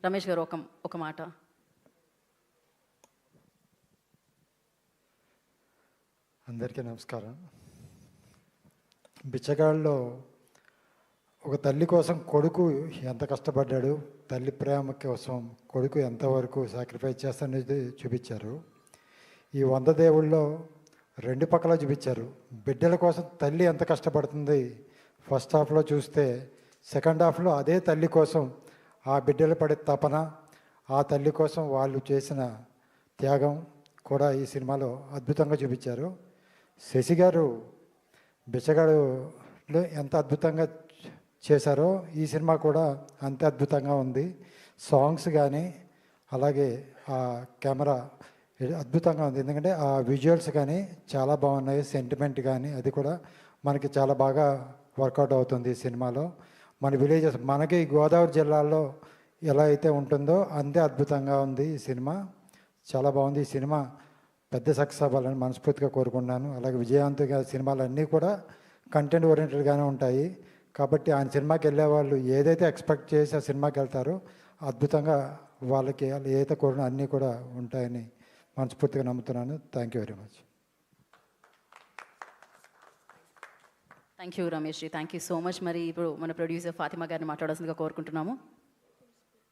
రమేష్ గారు ఒక మాట. అందరికీ నమస్కారం. బిచ్చగాళ్ళలో ఒక తల్లి కోసం కొడుకు ఎంత కష్టపడ్డాడు, తల్లి ప్రేమ కోసం కొడుకు ఎంతవరకు సాక్రిఫైస్ చేస్తాననేది చూపించారు. ఈ 100 దేవుళ్ళలో 2 పక్కల చూపించారు. బిడ్డల కోసం తల్లి ఎంత కష్టపడుతుంది ఫస్ట్ హాఫ్లో చూస్తే, సెకండ్ హాఫ్లో అదే తల్లి కోసం ఆ బిడ్డలు పడే తపన, ఆ తల్లి కోసం వాళ్ళు చేసిన త్యాగం కూడా ఈ సినిమాలో అద్భుతంగా చూపించారు. శశి గారు బిచ్చగాడులో ఎంత అద్భుతంగా చేశారో ఈ సినిమా కూడా అంతే అద్భుతంగా ఉంది. సాంగ్స్ కానీ అలాగే ఆ కెమెరా అద్భుతంగా ఉంది. ఎందుకంటే ఆ విజువల్స్ కానీ చాలా బాగున్నాయి. సెంటిమెంట్ కానీ అది కూడా మనకి చాలా బాగా వర్కౌట్ అవుతుంది ఈ సినిమాలో. మన విలేజెస్ మనకి గోదావరి జిల్లాలో ఎలా అయితే ఉంటుందో అంతే అద్భుతంగా ఉంది ఈ సినిమా. చాలా బాగుంది. ఈ సినిమా పెద్ద సక్సెస్ అవ్వాలని మనస్ఫూర్తిగా కోరుకున్నాను. అలాగే విజయవంతంగా సినిమాలు అన్నీ కూడా కంటెంట్ ఓరియంటెడ్గానే ఉంటాయి. కాబట్టి ఆయన సినిమాకి వెళ్ళే వాళ్ళు ఏదైతే ఎక్స్పెక్ట్ చేసి ఆ సినిమాకి వెళ్తారో అద్భుతంగా వాళ్ళకి ఏదైతే కోరిన అన్నీ కూడా ఉంటాయని మనస్ఫూర్తిగా నమ్ముతున్నాను. Thank you very much. Thank you Ramesh ji, thank you so much. మరి ఇప్పుడు మన ప్రొడ్యూసర్ ఫాతిమా గారిని మాట్లాడాల్సిందిగా కోరుకుంటున్నాము.